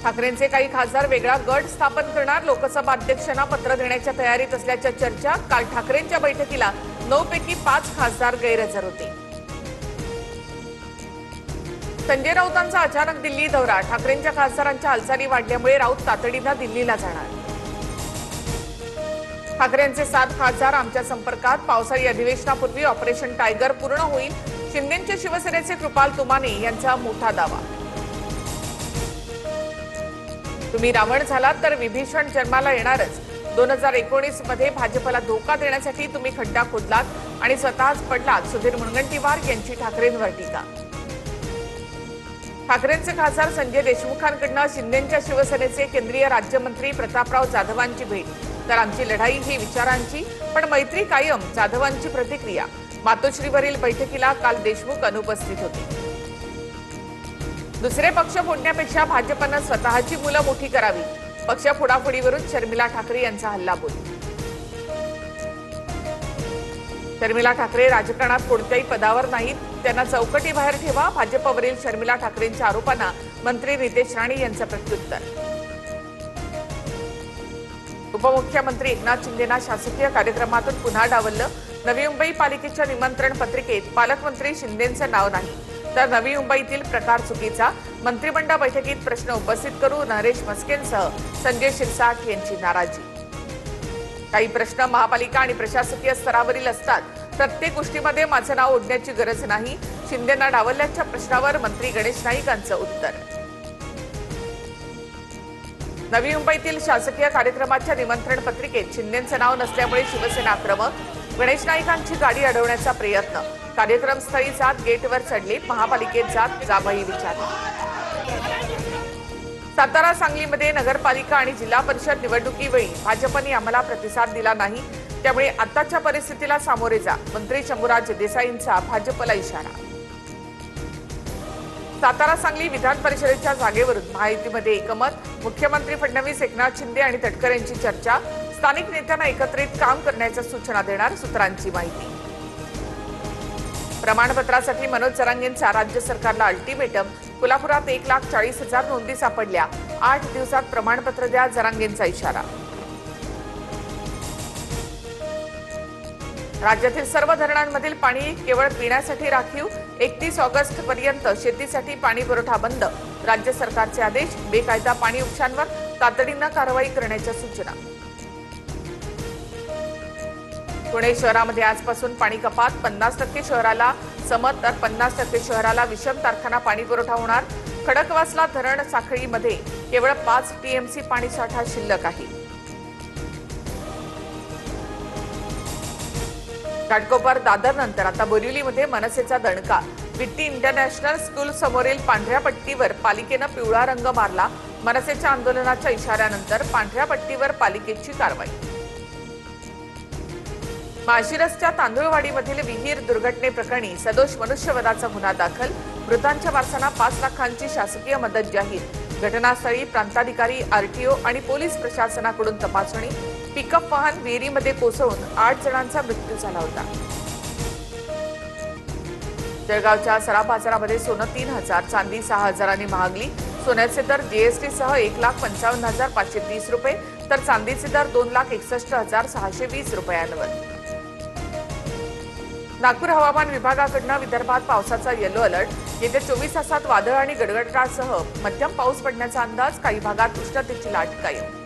ठाकरेंचे काही खासदार वेगळा गट स्थापन करणार, लोकसभा अध्यक्षांना पत्र देण्याच्या तयारीत असल्याच्या चर्चा। काल ठाकरेंच्या बैठकीला 9 पैकी 5 खासदार गैरहजर होते। संजय राऊतांचा अचानक दिल्ली दौरा, ठाकरेंच्या खासदारांच्या हालचाली वाढल्यामुळे राऊत तातडीने दिल्लीला जाणार। ठाकरेंचे 7 खासदार आमच्या संपर्कात, पावसाळी अधिवेशनापूर्वी ऑपरेशन टायगर पूर्ण होईल, शिंदेचे शिवसेनेचे कृपाल तुमाने यांचा मोठा दावा। तुम्ही रावण झालात तर विभीषण जन्माला येणारच, 2019 मध्ये भाजपला धोका देण्यासाठी तुम्ही खड्डा खोदलात आणि स्वतःच पडलात, सुधीर मुनगंटीवार यांची ठाकरेंवर टीका। ठाकरेंचे खासदार संजय देशमुखांकडून शिंदेच्या शिवसेनेचे केंद्रीय राज्यमंत्री प्रतापराव जाधवांची भेट, तर आमची लढाई ही विचारांची पण मैत्री कायम, जाधवांची प्रतिक्रिया। मातोश्रीवरील बैठकीला काल देशमुख अनुपस्थित होते। दुसरे पक्ष फोडण्यापेक्षा भाजपने स्वतःची मुलं मोठी करावी, पक्ष फोडाफोडीवरून शर्मिला ठाकरे यांचा हल्लाबोल। शर्मिला ठाकरे राजकारणात कोणत्याही पदावर नाहीत, त्यांना चौकटीबाहेर ठेवा, भाजपवरील शर्मिला ठाकरेंच्या आरोपांना मंत्री रितेश राणे यांचं प्रत्युत्तर। उपमुख्यमंत्री एकनाथ शिंदेना शासकीय कार्यक्रमातून पुन्हा डावललं, नवी मुंबई पालिकेच्या निमंत्रण पत्रिकेत पालकमंत्री शिंदेंचं नाव नाही, तर नवी मुंबईतील प्रकार चुकीचा, मंत्रिमंडळ बैठकीत प्रश्न उपस्थित करू नरेश मस्केंसह संजय शिरसाट यांची नाराजी। काही प्रश्न महापालिका आणि प्रशासकीय स्तरावरील असतात, प्रत्येक गोष्टीमध्ये माझं नाव ओढण्याची गरज नाही, शिंदेंना डावलल्याच्या प्रश्नावर मंत्री गणेश नाईकांचं उत्तर। नवी मुंबईतील शासकीय कार्यक्रमाच्या निमंत्रण पत्रिकेत शिंदेंचं नाव नसल्यामुळे शिवसेना आक्रमक, गणेश नाईकांची गाडी अडवण्याचा प्रयत्न, कार्यक्रमस्थळी जात गेटवर चढले, महापालिकेत जात जाबाई विचारली। सातारा सांगलीमध्ये नगरपालिका आणि जिल्हा परिषद निवडणुकीवेळी भाजपने आम्हाला प्रतिसाद दिला नाही, त्यामुळे आताच्या परिस्थितीला सामोरे जा, मंत्री शंभूराज देसाईंचा भाजपला इशारा। सातारा सांगली विधान परिषदेच्या जागेवरून महायुतीमध्ये एकमत, मुख्यमंत्री फडणवीस, एकनाथ शिंदे आणि तटकरे यांची चर्चा, स्थानिक नेत्यांना एकत्रित काम करण्याच्या सूचना देणार, सूत्रांची माहिती। प्रमाणपत्रासाठी मनोज जरांगेंचा राज्य सरकारला अल्टिमेटम, कोल्हापुरात 1,40,000 नोंदी सापडल्या, 8 दिवसात प्रमाणपत्र द्या, जरांगेंचा इशारा। राज्यातील सर्व धरणांमधील पाणी केवळ पिण्यासाठी राखीव, 31 ऑगस्ट पर्यंत शेतीसाठी पाणी पुरवठा बंद, राज्य सरकारचे आदेश, बेकायदा पाणी उपशांवर तातडीने कारवाई करण्याच्या सूचना। पुणे शहरामध्ये आजपासून पाणी कपात, 50% शहराला समत तर 50% शहराला विषम तारखाना पाणी पुरवठा होणार। खडकवासला धरण साखळीमध्ये केवळ 5 टीएमसी पाणी साठा शिल्लक आहे। घाटकोपर दादर नंतर आता बोरिवलीमध्ये मनसेचा दणका, विट्टी इंटरनॅशनल स्कूल समोरील पांढऱ्या पट्टीवर पालिकेनं पिवळा रंग मारला, मनसेच्या आंदोलनाच्या इशाऱ्यानंतर पांढऱ्या पट्टीवर पालिकेची कारवाई। माळशिरसच्या तांदुळवाडीमधील विहीर दुर्घटनेप्रकरणी सदोष मनुष्यवधाचा गुन्हा दाखल, मृतांच्या वारसांना 5 लाखांची शासकीय मदत जाहीर, घटनास्थळी प्रांताधिकारी, आरटीओ आणि पोलीस प्रशासनाकडून तपासणी, पिकअप वाहन विहिरीमध्ये कोसळून 8 जणांचा मृत्यू झाला होता। जळगावच्या सराफ बाजारामध्ये सोनं 3,000, चांदी 6,000 महागली, सोन्याचे दर जीएसटीसह 1,55,530 रुपये, तर चांदीचे दर 2,61,620 रुपयांवर। नागपूर हवामान विभागाकडून विदर्भात पावसाचा येलो अलर्ट, येत्या 24 तासात वादळ आणि गडगडाटासह मध्यम पाऊस पडण्याचा अंदाज, काही भागात उष्णतेची लाट कायम।